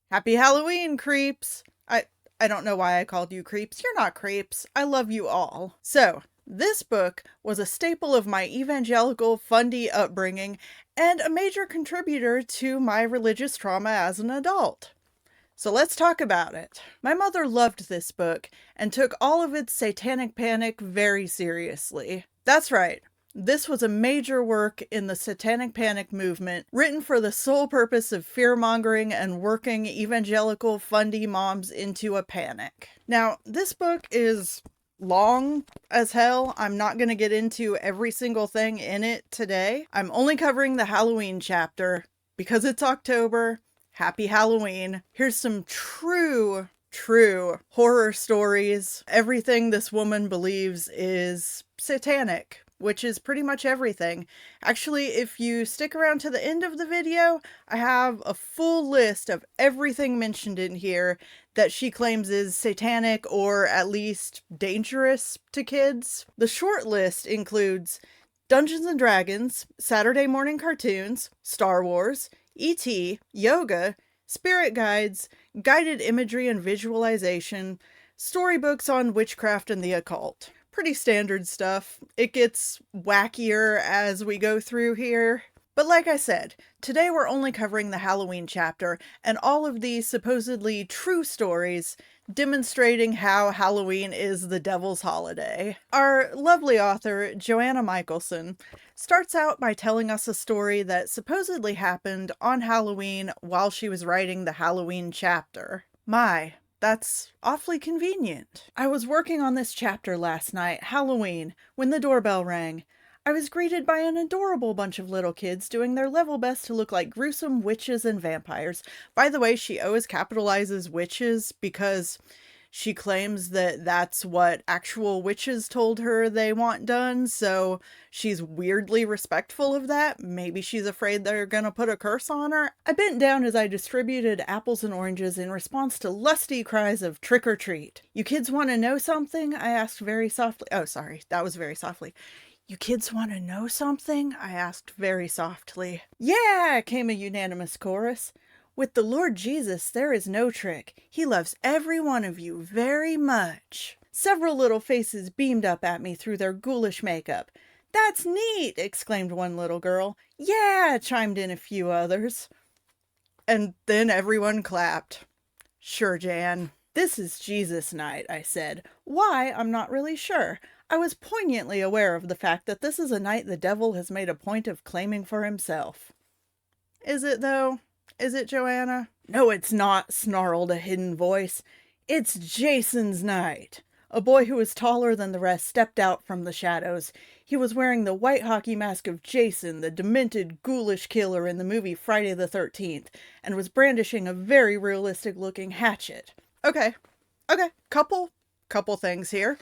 Happy Halloween, creeps! I don't know why I called you creeps. You're not creeps. I love you all. So, this book was a staple of my evangelical Fundie upbringing and a major contributor to my religious trauma as an adult. So let's talk about it. My mother loved this book and took all of its Satanic Panic very seriously. That's right. This was a major work in the Satanic Panic movement, written for the sole purpose of fearmongering and working evangelical Fundie moms into a panic. Now, this book is long as hell. I'm not going to get into every single thing in it today. I'm only covering the Halloween chapter because it's October. Happy Halloween. Here's some true horror stories. Everything this woman believes is satanic, which is pretty much everything. Actually, if you stick around to the end of the video, I have a full list of everything mentioned in here that she claims is satanic or at least dangerous to kids. The short list includes Dungeons and Dragons, Saturday morning cartoons, Star Wars, E.T., yoga, spirit guides, guided imagery and visualization, storybooks on witchcraft and the occult. Pretty standard stuff. It gets wackier as we go through here. But like I said, today we're only covering the Halloween chapter and all of these supposedly true stories demonstrating how Halloween is the devil's holiday. Our lovely author, Johanna Michaelsen, starts out by telling us a story that supposedly happened on Halloween while she was writing the Halloween chapter. My, that's awfully convenient. I was working on this chapter last night, Halloween, when the doorbell rang. I was greeted by an adorable bunch of little kids doing their level best to look like gruesome witches and vampires. By the way, she always capitalizes witches because she claims that that's what actual witches told her they want done, so she's weirdly respectful of that. Maybe she's afraid they're gonna put a curse on her. I bent down as I distributed apples and oranges in response to lusty cries of trick or treat. You kids want to know something? I asked very softly. Oh, sorry, that was very softly. You kids want to know something? I asked very softly. Yeah, came a unanimous chorus. With the Lord Jesus, there is no trick. He loves every one of you very much. Several little faces beamed up at me through their ghoulish makeup. That's neat, exclaimed one little girl. Yeah, chimed in a few others. And then everyone clapped. Sure, Jan. This is Jesus night, I said. Why, I'm not really sure. I was poignantly aware of the fact that this is a night the devil has made a point of claiming for himself. Is it, though? Is it, Joanna? No, it's not, snarled a hidden voice. It's Jason's night. A boy who was taller than the rest stepped out from the shadows. He was wearing the white hockey mask of Jason, the demented, ghoulish killer in the movie Friday the 13th, and was brandishing a very realistic-looking hatchet. Okay, couple things here.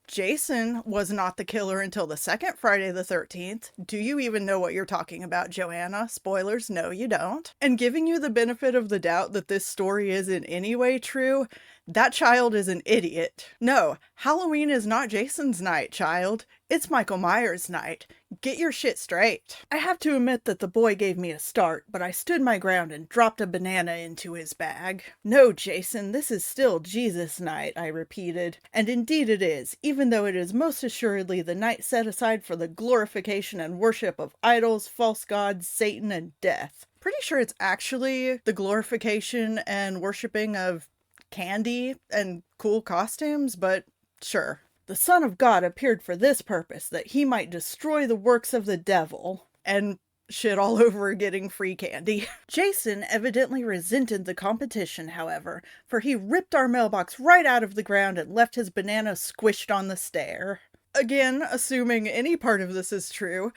Jason was not the killer until the second Friday the 13th. Do you even know what you're talking about, Joanna? Spoilers, no you don't. And giving you the benefit of the doubt that this story is in any way true, that child is an idiot. No, Halloween is not Jason's night, child. It's Michael Myers' night. Get your shit straight. I have to admit that the boy gave me a start, but I stood my ground and dropped a banana into his bag. No, Jason, this is still Jesus' night, I repeated. And indeed it is, even though it is most assuredly the night set aside for the glorification and worship of idols, false gods, Satan, and death. Pretty sure it's actually the glorification and worshiping of candy and cool costumes, but sure. The Son of God appeared for this purpose, that he might destroy the works of the devil. And shit all over getting free candy. Jason evidently resented the competition, however, for he ripped our mailbox right out of the ground and left his banana squished on the stair. Again, assuming any part of this is true,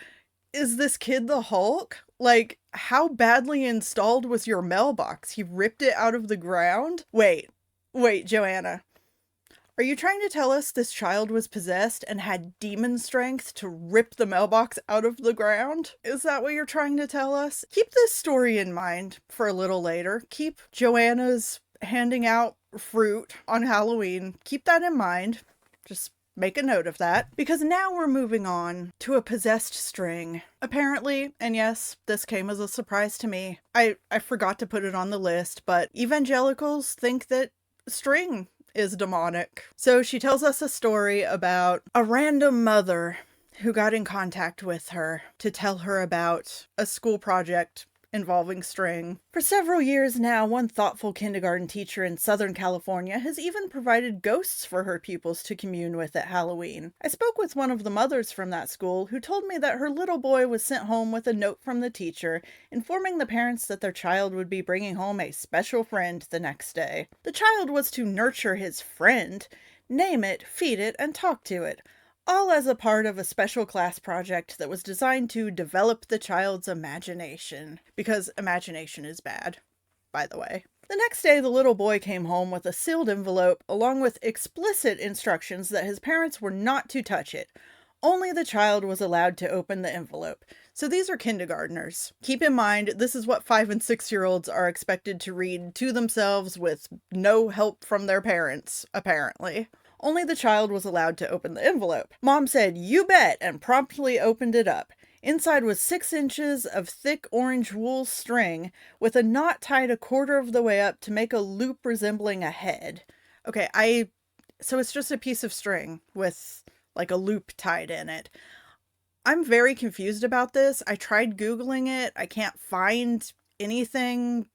is this kid the Hulk? Like, how badly installed was your mailbox? He ripped it out of the ground? Wait, Joanna. Are you trying to tell us this child was possessed and had demon strength to rip the mailbox out of the ground? Is that what you're trying to tell us? Keep this story in mind for a little later. Keep Joanna's handing out fruit on Halloween. Keep that in mind. Just make a note of that, because now we're moving on to a possessed string. Apparently, and yes, this came as a surprise to me, I forgot to put it on the list, but evangelicals think that string is demonic. So she tells us a story about a random mother who got in contact with her to tell her about a school project involving string. For several years now, one thoughtful kindergarten teacher in Southern California has even provided ghosts for her pupils to commune with at Halloween. I spoke with one of the mothers from that school who told me that her little boy was sent home with a note from the teacher informing the parents that their child would be bringing home a special friend the next day. The child was to nurture his friend, name it, feed it, and talk to it, all as a part of a special class project that was designed to develop the child's imagination. Because imagination is bad, by the way. The next day, the little boy came home with a sealed envelope along with explicit instructions that his parents were not to touch it. Only the child was allowed to open the envelope. So these are kindergartners. Keep in mind, this is what 5 and 6-year-olds are expected to read to themselves with no help from their parents, apparently. Only the child was allowed to open the envelope. Mom said, "You bet," and promptly opened it up. Inside was 6 inches of thick orange wool string with a knot tied a quarter of the way up to make a loop resembling a head. Okay, so it's just a piece of string with like a loop tied in it. I'm very confused about this. I tried Googling it. I can't find anything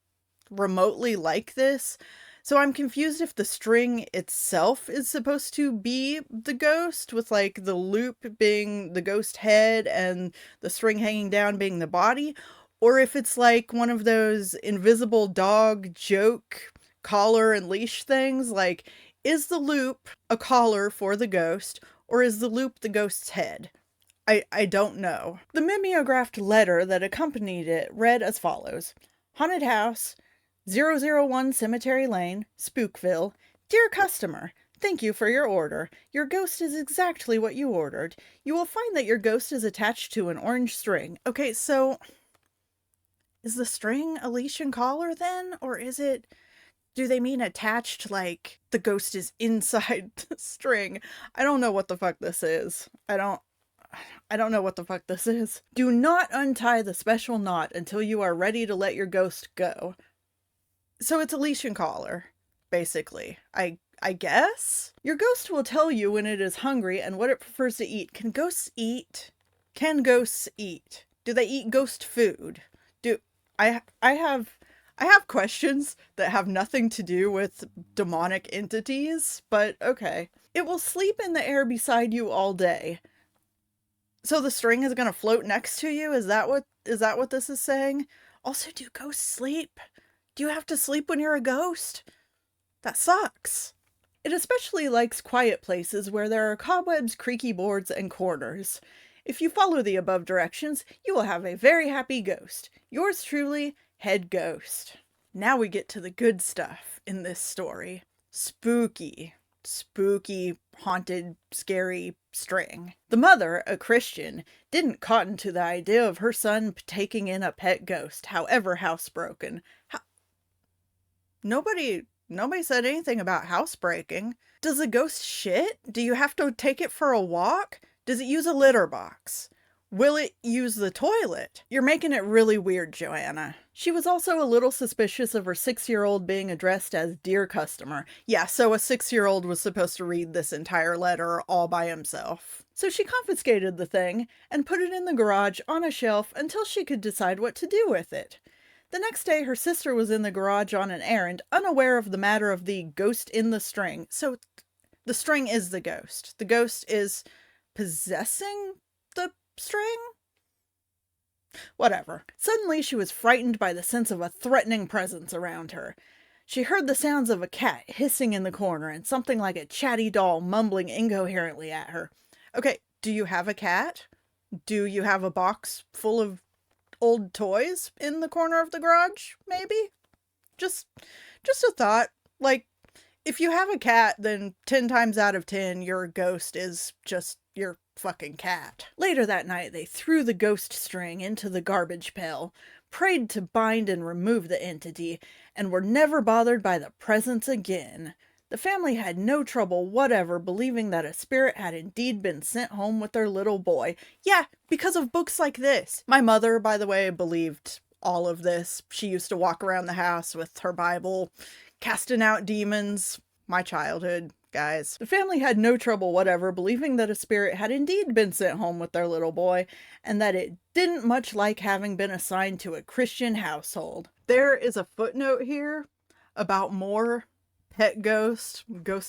remotely like this. So I'm confused if the string itself is supposed to be the ghost, with like the loop being the ghost head and the string hanging down being the body, or if it's like one of those invisible dog joke collar and leash things. Like, is the loop a collar for the ghost, or is the loop the ghost's head? I don't know. The mimeographed letter that accompanied it read as follows: Haunted House, 001 Cemetery Lane, Spookville. Dear customer, thank you for your order. Your ghost is exactly what you ordered. You will find that your ghost is attached to an orange string. Okay, so is the string a leash and collar then? Or do they mean attached like the ghost is inside the string? I don't know what the fuck this is. I don't know what the fuck this is. Do not untie the special knot until you are ready to let your ghost go. So it's a leash and collar, basically. I guess? Your ghost will tell you when it is hungry and what it prefers to eat. Can ghosts eat? Can ghosts eat? Do they eat ghost food? I have questions that have nothing to do with demonic entities, but okay. It will sleep in the air beside you all day. So the string is gonna float next to you? Is that what this is saying? Also, do ghosts sleep? Do you have to sleep when you're a ghost? That sucks. It especially likes quiet places where there are cobwebs, creaky boards, and corners. If you follow the above directions, you will have a very happy ghost. Yours truly, Head Ghost. Now we get to the good stuff in this story. Spooky, haunted, scary string. The mother, a Christian, didn't cotton to the idea of her son taking in a pet ghost, however housebroken. Nobody said anything about housebreaking. Does a ghost shit? Do you have to take it for a walk? Does it use a litter box? Will it use the toilet? You're making it really weird, Johanna. She was also a little suspicious of her 6-year-old being addressed as dear customer. Yeah, so a 6-year-old was supposed to read this entire letter all by himself. So she confiscated the thing and put it in the garage on a shelf until she could decide what to do with it. The next day, her sister was in the garage on an errand, unaware of the matter of the ghost in the string. So the string is the ghost. The ghost is possessing the string? Whatever. Suddenly, she was frightened by the sense of a threatening presence around her. She heard the sounds of a cat hissing in the corner and something like a chatty doll mumbling incoherently at her. Okay, do you have a cat? Do you have a box full of old toys in the corner of the garage, maybe? Just a thought. Like, if you have a cat, then 10 times out of 10, your ghost is just your fucking cat. Later that night, they threw the ghost string into the garbage pail, prayed to bind and remove the entity, and were never bothered by the presence again. The family had no trouble whatever believing that a spirit had indeed been sent home with their little boy. Yeah, because of books like this. My mother, by the way, believed all of this. She used to walk around the house with her Bible, casting out demons. My childhood, guys. The family had no trouble whatever believing that a spirit had indeed been sent home with their little boy, and that it didn't much like having been assigned to a Christian household. There is a footnote here about more pet ghost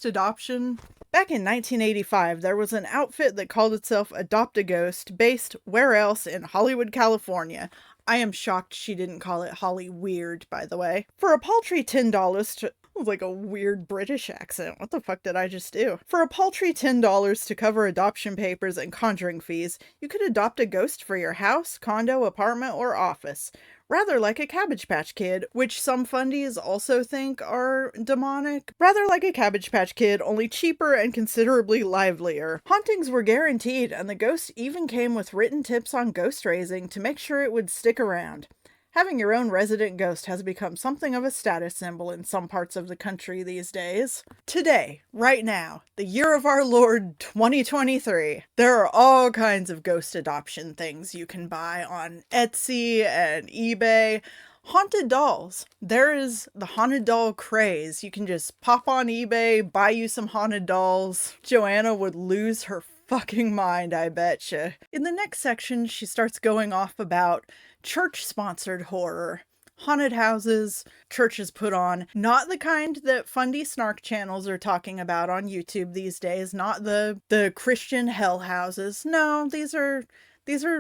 adoption. Back in 1985, there was an outfit that called itself Adopt a Ghost, based where else? In Hollywood, California. I am shocked she didn't call it Holly Weird, by the way. For a paltry $10 to... It was like a weird British accent. What the fuck did I just do? For a paltry $10 to cover adoption papers and conjuring fees, you could adopt a ghost for your house, condo, apartment, or office. Rather like a Cabbage Patch Kid, which some fundies also think are demonic. Rather like a Cabbage Patch Kid, only cheaper and considerably livelier. Hauntings were guaranteed, and the ghost even came with written tips on ghost raising to make sure it would stick around. Having your own resident ghost has become something of a status symbol in some parts of the country these days. Today, right now, the year of our Lord 2023, there are all kinds of ghost adoption things you can buy on Etsy and eBay. Haunted dolls. There is the haunted doll craze. You can just pop on eBay, buy you some haunted dolls. Johanna would lose her fucking mind, I betcha. In the next section, she starts going off about church-sponsored horror. Haunted houses churches put on. Not the kind that Fundie snark channels are talking about on YouTube these days. Not the Christian hell houses. No, these are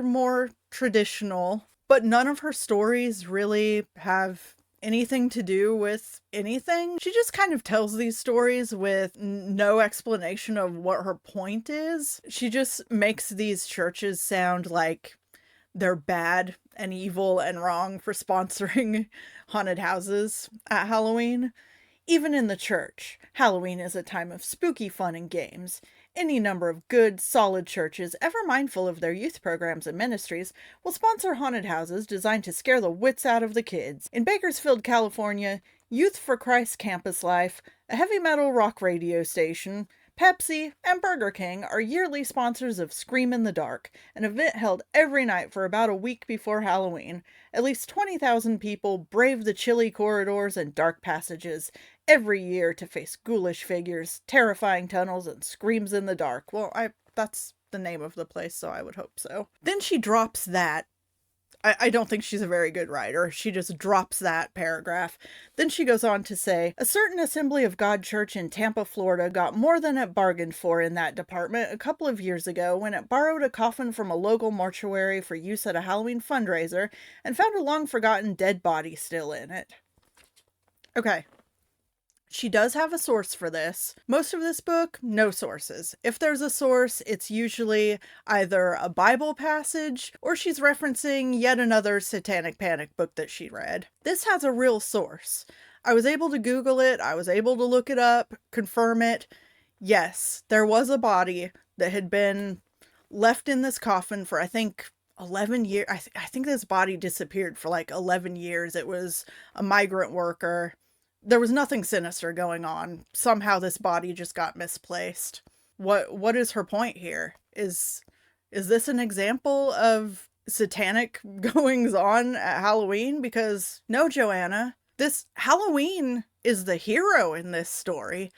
more traditional. But none of her stories really have anything to do with anything. She just kind of tells these stories with no explanation of what her point is. She just makes these churches sound like they're bad and evil and wrong for sponsoring haunted houses at Halloween. Even in the church, Halloween is a time of spooky fun and games. Any number of good, solid churches, ever mindful of their youth programs and ministries, will sponsor haunted houses designed to scare the wits out of the kids. In Bakersfield, California, Youth for Christ Campus Life, a heavy metal rock radio station, Pepsi, and Burger King are yearly sponsors of Scream in the Dark, an event held every night for about a week before Halloween. At least 20,000 people brave the chilly corridors and dark passages every year to face ghoulish figures, terrifying tunnels, and screams in the dark. Well, that's the name of the place, so I would hope so. Then she drops that. I don't think she's a very good writer. She just drops that paragraph. Then she goes on to say, a certain Assembly of God church in Tampa, Florida got more than it bargained for in that department a couple of years ago when it borrowed a coffin from a local mortuary for use at a Halloween fundraiser and found a long-forgotten dead body still in it. Okay. She does have a source for this. Most of this book, no sources. If there's a source, it's usually either a Bible passage or she's referencing yet another Satanic Panic book that she read. This has a real source. I was able to Google it. I was able to look it up, confirm it. Yes, there was a body that had been left in this coffin for, I think, 11 years. I think this body disappeared for like 11 years. It was a migrant worker. There was nothing sinister going on. Somehow this body just got misplaced. What is her point here? Is this an example of satanic goings on at Halloween? Because no, Johanna, this Halloween is the hero in this story.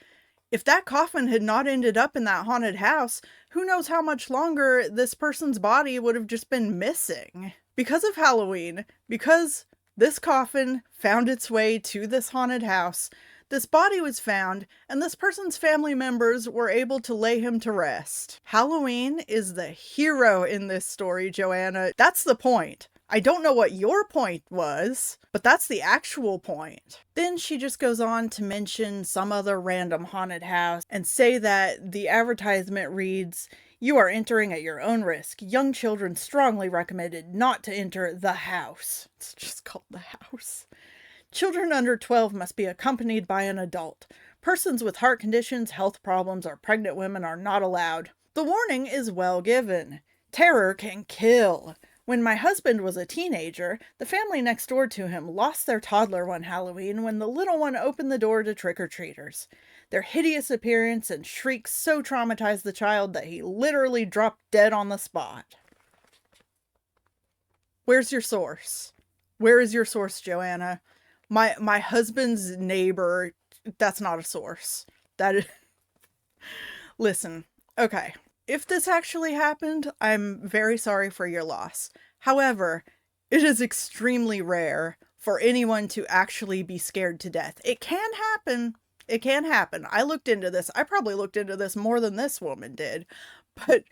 If that coffin had not ended up in that haunted house, who knows how much longer this person's body would have just been missing. Because of Halloween, because this coffin found its way to this haunted house, this body was found, and this person's family members were able to lay him to rest. Halloween is the hero in this story, Johanna. That's the point. I don't know what your point was, but that's the actual point. Then she just goes on to mention some other random haunted house and say that the advertisement reads, "You are entering at your own risk. Young children strongly recommended not to enter the house." It's just called the house. Children under 12 must be accompanied by an adult. Persons with heart conditions, health problems, or pregnant women are not allowed. The warning is well given. Terror can kill. When my husband was a teenager, the family next door to him lost their toddler one Halloween when the little one opened the door to trick-or-treaters. Their hideous appearance and shrieks so traumatized the child that he literally dropped dead on the spot. Where's your source? Where is your source, Johanna? My husband's neighbor, that's not a source. That is... Listen, okay. If this actually happened, I'm very sorry for your loss. However, it is extremely rare for anyone to actually be scared to death. It can happen. It can happen. I looked into this. I probably looked into this more than this woman did. But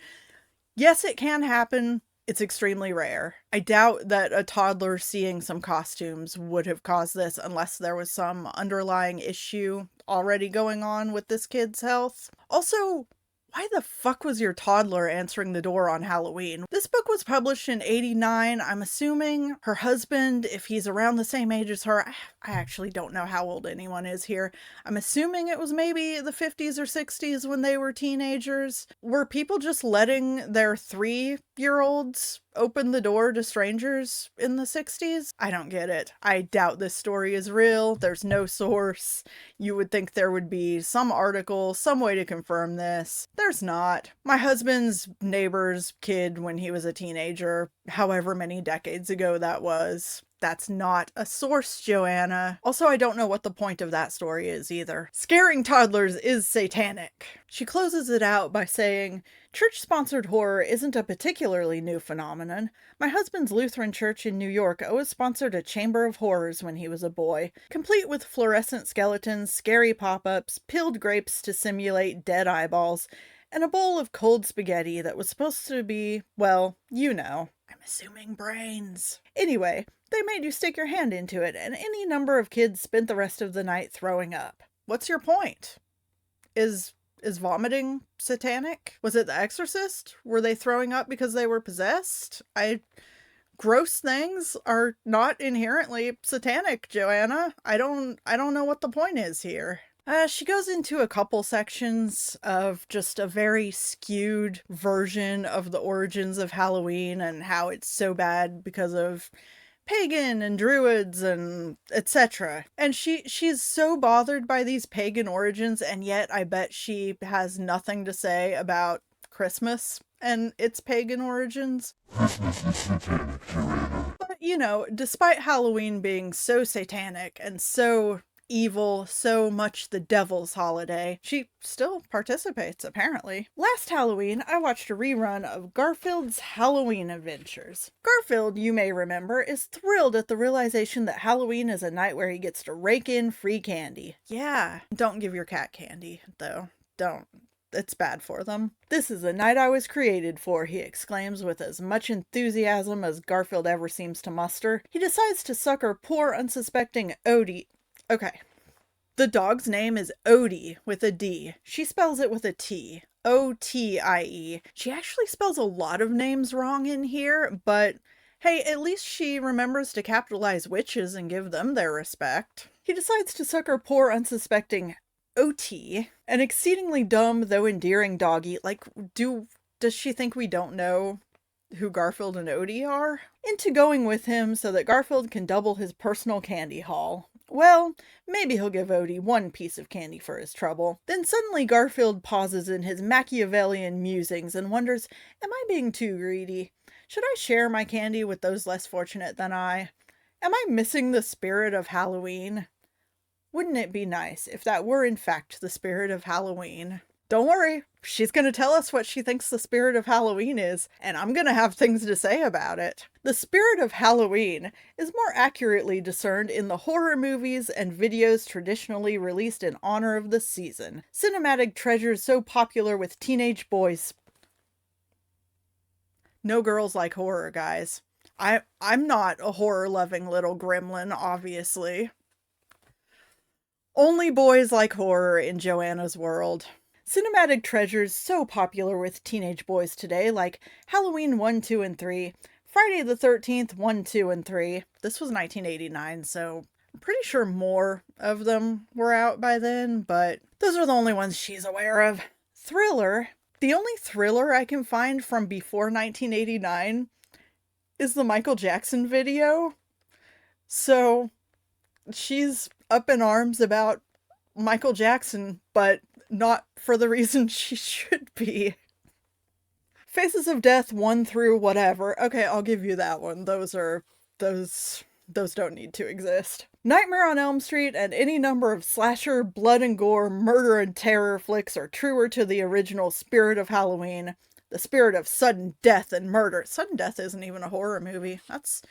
yes, it can happen. It's extremely rare. I doubt that a toddler seeing some costumes would have caused this unless there was some underlying issue already going on with this kid's health. Also, why the fuck was your toddler answering the door on Halloween? This book was published in '89. I'm assuming her husband, if he's around the same age as her, I actually don't know how old anyone is here. I'm assuming it was maybe the 50s or 60s when they were teenagers. Were people just letting their 3-year-olds open the door to strangers in the 60s? I don't get it. I doubt this story is real. There's no source. You would think there would be some article, some way to confirm this. There's not. My husband's neighbor's kid when he was a teenager, however many decades ago that was. That's not a source, Johanna. Also, I don't know what the point of that story is either. Scaring toddlers is satanic. She closes it out by saying, church-sponsored horror isn't a particularly new phenomenon. My husband's Lutheran church in New York always sponsored a chamber of horrors when he was a boy, complete with fluorescent skeletons, scary pop-ups, peeled grapes to simulate dead eyeballs, and a bowl of cold spaghetti that was supposed to be, well, you know. I'm assuming brains. Anyway, they made you stick your hand into it, and any number of kids spent the rest of the night throwing up. What's your point? Is vomiting satanic? Was it The Exorcist? Were they throwing up because they were possessed? Gross things are not inherently satanic, Johanna. I don't know what the point is here. She goes into a couple sections of just a very skewed version of the origins of Halloween and how it's so bad because of pagan and druids and etc. And she's so bothered by these pagan origins, and yet I bet she has nothing to say about Christmas and its pagan origins. But, you know, despite Halloween being so satanic and so evil, so much the devil's holiday, she still participates, apparently. Last Halloween, I watched a rerun of Garfield's Halloween Adventures. Garfield, you may remember, is thrilled at the realization that Halloween is a night where he gets to rake in free candy. Yeah, don't give your cat candy, though. Don't. It's bad for them. This is the night I was created for, he exclaims with as much enthusiasm as Garfield ever seems to muster. He decides to sucker poor, unsuspecting Odie. Okay. The dog's name is Odie with a D. She spells it with a T. O-T-I-E. She actually spells a lot of names wrong in here, but hey, at least she remembers to capitalize witches and give them their respect. He decides to sucker poor, unsuspecting OT, an exceedingly dumb though endearing doggy. Like, does she think we don't know who Garfield and Odie are? Into going with him so that Garfield can double his personal candy haul. Well, maybe he'll give Odie one piece of candy for his trouble. Then suddenly Garfield pauses in his Machiavellian musings and wonders, am I being too greedy? Should I share my candy with those less fortunate than I? Am I missing the spirit of Halloween? Wouldn't it be nice if that were in fact the spirit of Halloween? Don't worry, she's going to tell us what she thinks the spirit of Halloween is, and I'm going to have things to say about it. The spirit of Halloween is more accurately discerned in the horror movies and videos traditionally released in honor of the season. Cinematic treasures so popular with teenage boys. No girls like horror, guys. I'm not a horror-loving little gremlin, obviously. Only boys like horror in Johanna's world. Cinematic treasures so popular with teenage boys today, like Halloween 1, 2, and 3, Friday the 13th 1, 2, and 3. This was 1989, so I'm pretty sure more of them were out by then, but those are the only ones she's aware of. Thriller. The only thriller I can find from before 1989 is the Michael Jackson video. So she's up in arms about Michael Jackson, but not for the reason she should be. Faces of Death 1 through whatever. Okay, I'll give you that one. Those don't need to exist. Nightmare on Elm Street and any number of slasher, blood and gore, murder and terror flicks are truer to the original spirit of Halloween. The spirit of sudden death and murder. Sudden Death isn't even a horror movie. That's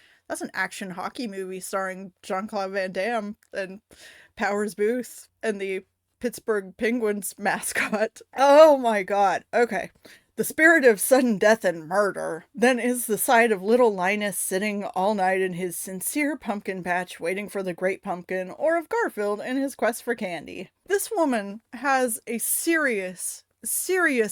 an action hockey movie starring Jean-Claude Van Damme and Powers Booth and the Pittsburgh Penguins mascot. Oh my god. Okay. The spirit of sudden death and murder then is the sight of little Linus sitting all night in his sincere pumpkin patch waiting for the great pumpkin, or of Garfield in his quest for candy. This woman has a serious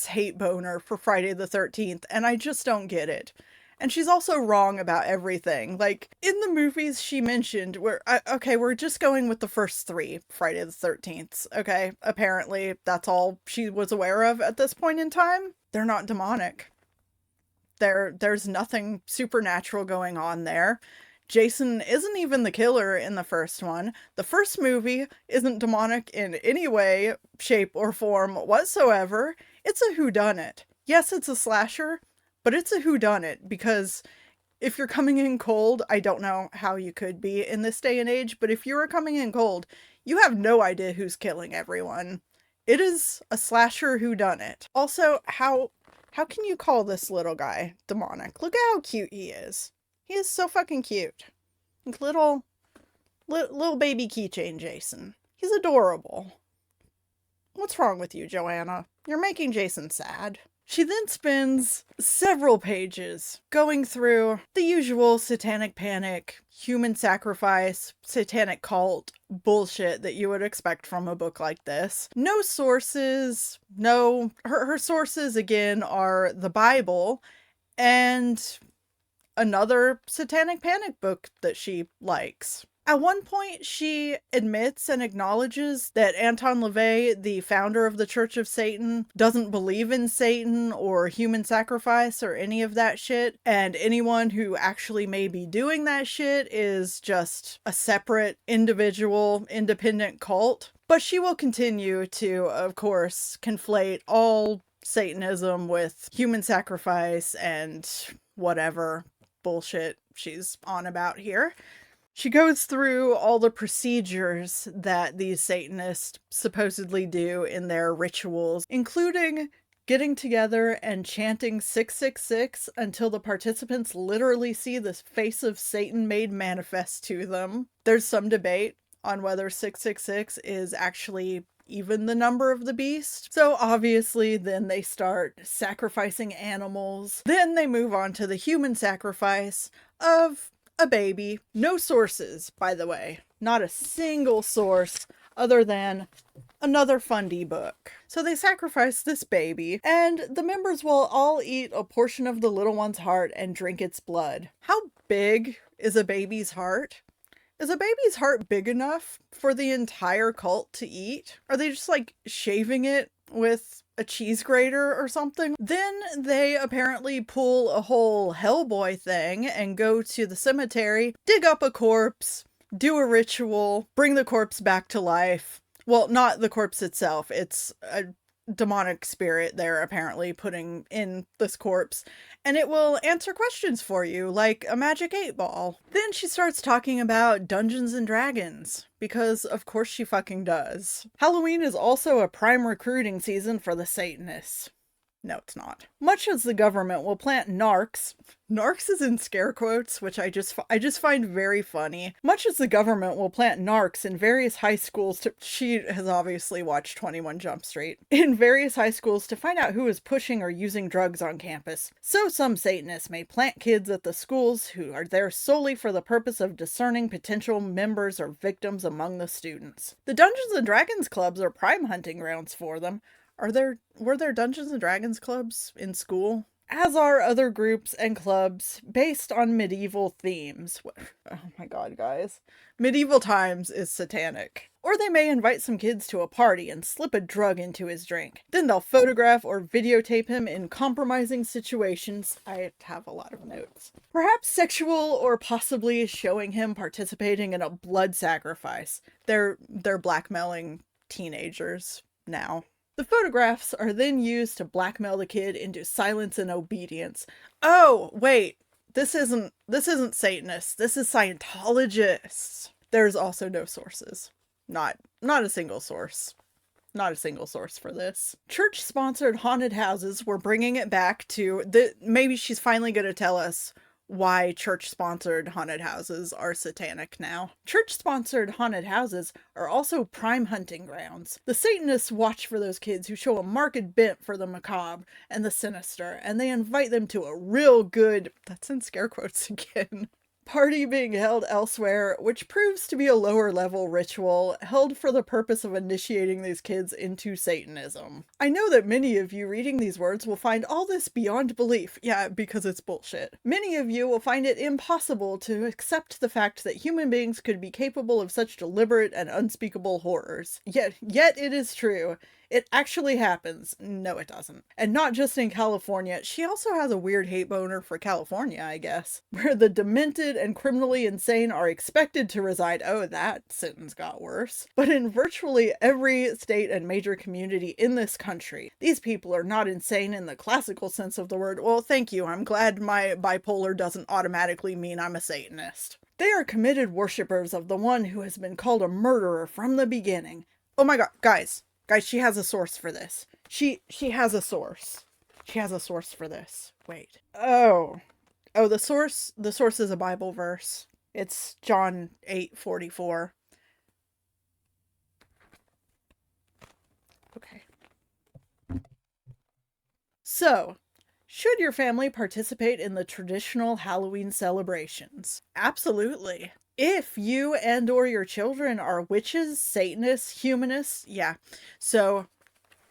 hate boner for Friday the 13th, and I just don't get it. And she's also wrong about everything. Like, in the movies she mentioned, we're just going with the first 3 Friday the 13th, okay? Apparently, that's all she was aware of at this point in time. They're not demonic. There's nothing supernatural going on there. Jason isn't even the killer in the first one. The first movie isn't demonic in any way, shape, or form whatsoever. It's a whodunit. Yes, it's a slasher, but it's a whodunit, because if you're coming in cold, I don't know how you could be in this day and age, but if you are coming in cold, you have no idea who's killing everyone. It is a slasher whodunit. Also, how can you call this little guy demonic? Look at how cute he is. He is so fucking cute. Like little baby keychain Jason. He's adorable. What's wrong with you, Johanna? You're making Jason sad. She then spends several pages going through the usual Satanic Panic, human sacrifice, satanic cult bullshit that you would expect from a book like this. No sources, her sources again are the Bible and another Satanic Panic book that she likes. At one point, she admits and acknowledges that Anton LaVey, the founder of the Church of Satan, doesn't believe in Satan or human sacrifice or any of that shit, and anyone who actually may be doing that shit is just a separate, individual, independent cult. But she will continue to, of course, conflate all Satanism with human sacrifice and whatever bullshit she's on about here. She goes through all the procedures that these Satanists supposedly do in their rituals, including getting together and chanting 666 until the participants literally see the face of Satan made manifest to them. There's some debate on whether 666 is actually even the number of the beast. So obviously then they start sacrificing animals. Then they move on to the human sacrifice of a baby. No sources, by the way. Not a single source other than another Fundie book. So they sacrifice this baby, and the members will all eat a portion of the little one's heart and drink its blood. How big is a baby's heart? Is a baby's heart big enough for the entire cult to eat? Are they just like shaving it with a cheese grater or something? Then they apparently pull a whole Hellboy thing and go to the cemetery, dig up a corpse, do a ritual, bring the corpse back to life. Well, not the corpse itself. It's a demonic spirit they're apparently putting in this corpse, and it will answer questions for you like a magic 8-ball. Then she starts talking about Dungeons and Dragons, because of course she fucking does. Halloween is also a prime recruiting season for the Satanists. No, it's not. Much as the government will plant narcs is in scare quotes, which I just find very funny. Much as the government will plant narcs in various high schools she has obviously watched 21 Jump Street, in various high schools to find out who is pushing or using drugs on campus. So some Satanists may plant kids at the schools who are there solely for the purpose of discerning potential members or victims among the students. The Dungeons and Dragons clubs are prime hunting grounds for them. Were there Dungeons and Dragons clubs in school? as are other groups and clubs based on medieval themes. Oh my god, guys. Medieval times is satanic. Or they may invite some kids to a party and slip a drug into his drink. Then they'll photograph or videotape him in compromising situations. I have a lot of notes. Perhaps sexual, or possibly showing him participating in a blood sacrifice. They're blackmailing teenagers now. The photographs are then used to blackmail the kid into silence and obedience. Oh, wait. This isn't Satanists. This is Scientologists. There's also no sources. Not a single source. Not a single source for this. Church-sponsored haunted houses, we're bringing it back to maybe she's finally going to tell us why church-sponsored haunted houses are satanic now. Church-sponsored haunted houses are also prime hunting grounds. The Satanists watch for those kids who show a marked bent for the macabre and the sinister, and they invite them to a real good, that's in scare quotes again, party being held elsewhere, which proves to be a lower level ritual held for the purpose of initiating these kids into Satanism. I know that many of you reading these words will find all this beyond belief. Yeah, because it's bullshit. Many of you will find it impossible to accept the fact that human beings could be capable of such deliberate and unspeakable horrors. Yet it is true. It actually happens. No, it doesn't. And not just in California. She also has a weird hate boner for California, I guess, where the demented and criminally insane are expected to reside. Oh, that sentence got worse. But in virtually every state and major community in this country, these people are not insane in the classical sense of the word. Well, thank you. I'm glad my bipolar doesn't automatically mean I'm a Satanist. They are committed worshippers of the one who has been called a murderer from the beginning. Oh my god, guys, she has a source for this. She has a source. She has a source for this. Wait. Oh, the source is a Bible verse. It's John 8:44. Okay. So, should your family participate in the traditional Halloween celebrations? Absolutely. If you and or your children are witches, Satanists, humanists, yeah. So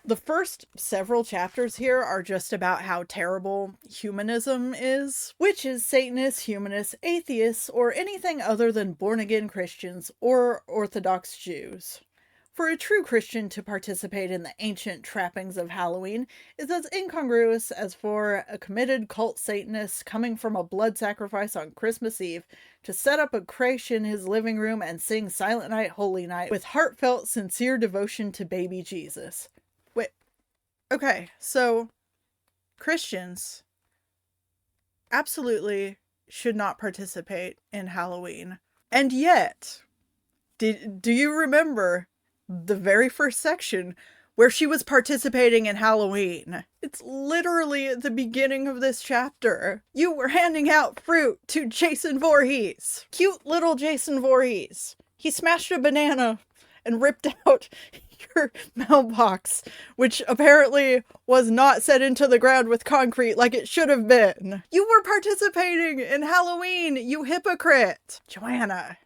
the first several chapters here are just about how terrible humanism is. Witches, Satanists, humanists, atheists, or anything other than born-again Christians or Orthodox Jews. For a true Christian to participate in the ancient trappings of Halloween is as incongruous as for a committed cult Satanist coming from a blood sacrifice on Christmas Eve to set up a creche in his living room and sing Silent Night, Holy Night with heartfelt, sincere devotion to baby Jesus. Wait, okay, so Christians absolutely should not participate in Halloween. And yet, do you remember the very first section where she was participating in Halloween? It's literally at the beginning of this chapter. You were handing out fruit to Jason Voorhees. Cute little Jason Voorhees. He smashed a banana and ripped out your mailbox, which apparently was not set into the ground with concrete like it should have been. You were participating in Halloween, you hypocrite. Johanna,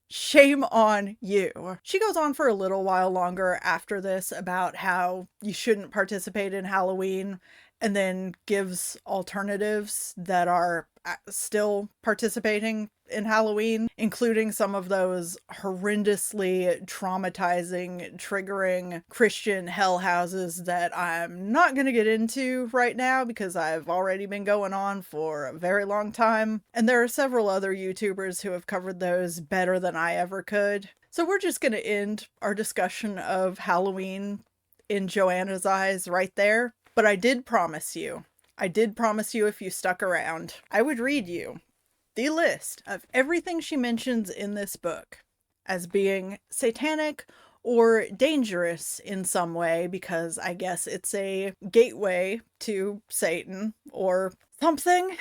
shame on you. She goes on for a little while longer after this about how you shouldn't participate in Halloween, and then gives alternatives that are still participating in Halloween, including some of those horrendously traumatizing, triggering Christian hell houses that I'm not going to get into right now because I've already been going on for a very long time. And there are several other YouTubers who have covered those better than I ever could. So we're just going to end our discussion of Halloween in Joanna's eyes right there. But I did promise you if you stuck around, I would read you the list of everything she mentions in this book as being satanic or dangerous in some way, because I guess it's a gateway to Satan or something.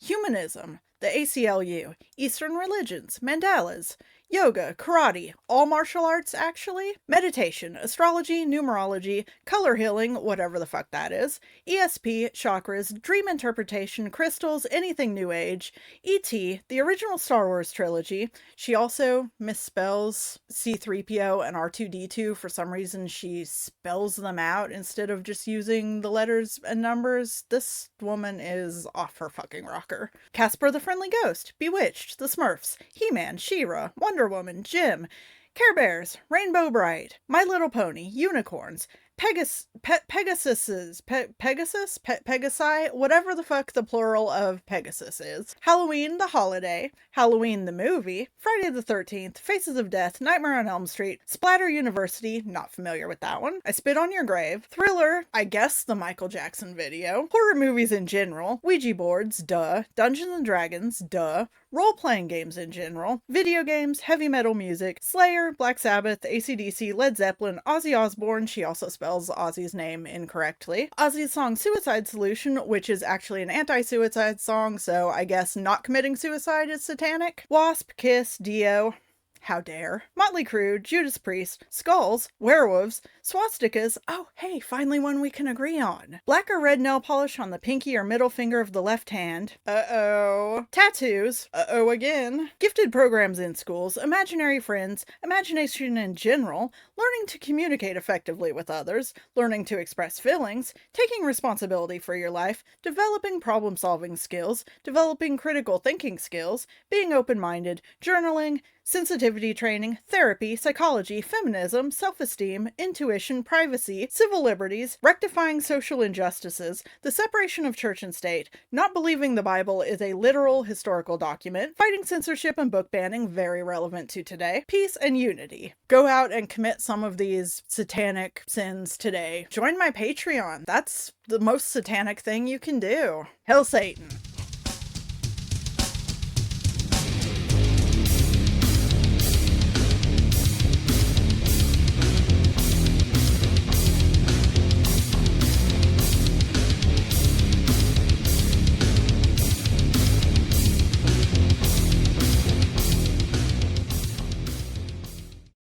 Humanism, the ACLU, Eastern religions, mandalas, yoga, karate, all martial arts actually, meditation, astrology, numerology, color healing, whatever the fuck that is, ESP, chakras, dream interpretation, crystals, anything new age, E.T., the original Star Wars trilogy. She also misspells C-3PO and R2-D2. For some reason, she spells them out instead of just using the letters and numbers. This woman is off her fucking rocker. Casper the Friendly Ghost, Bewitched, The Smurfs, He-Man, She-Ra, Wonder Woman, Jim, Care Bears, Rainbow Bright, My Little Pony, Unicorns, Pegasi, whatever the fuck the plural of Pegasus is. Halloween the Holiday, Halloween the Movie, Friday the 13th, Faces of Death, Nightmare on Elm Street, Splatter University, not familiar with that one, I Spit on Your Grave, Thriller, I guess the Michael Jackson video, horror movies in general, Ouija boards, duh, Dungeons and Dragons, duh, role-playing games in general, video games, heavy metal music, Slayer, Black Sabbath, AC/DC, Led Zeppelin, Ozzy Osbourne, she also spells Ozzy's name incorrectly, Ozzy's song Suicide Solution, which is actually an anti-suicide song, so I guess not committing suicide is satanic, Wasp, Kiss, Dio, how dare, Motley Crue, Judas Priest, Skulls, Werewolves, Swastikas, oh hey, finally one we can agree on, black or red nail polish on the pinky or middle finger of the left hand, uh-oh, tattoos, uh-oh again, gifted programs in schools, imaginary friends, imagination in general, learning to communicate effectively with others, learning to express feelings, taking responsibility for your life, developing problem-solving skills, developing critical thinking skills, being open-minded, journaling, sensitivity training, therapy, psychology, feminism, self-esteem, intuition, privacy, civil liberties, rectifying social injustices, the separation of church and state, not believing the Bible is a literal historical document, fighting censorship and book banning, very relevant to today, peace and unity. Go out and commit some of these satanic sins today. Join my Patreon. That's the most satanic thing you can do. Hail Satan.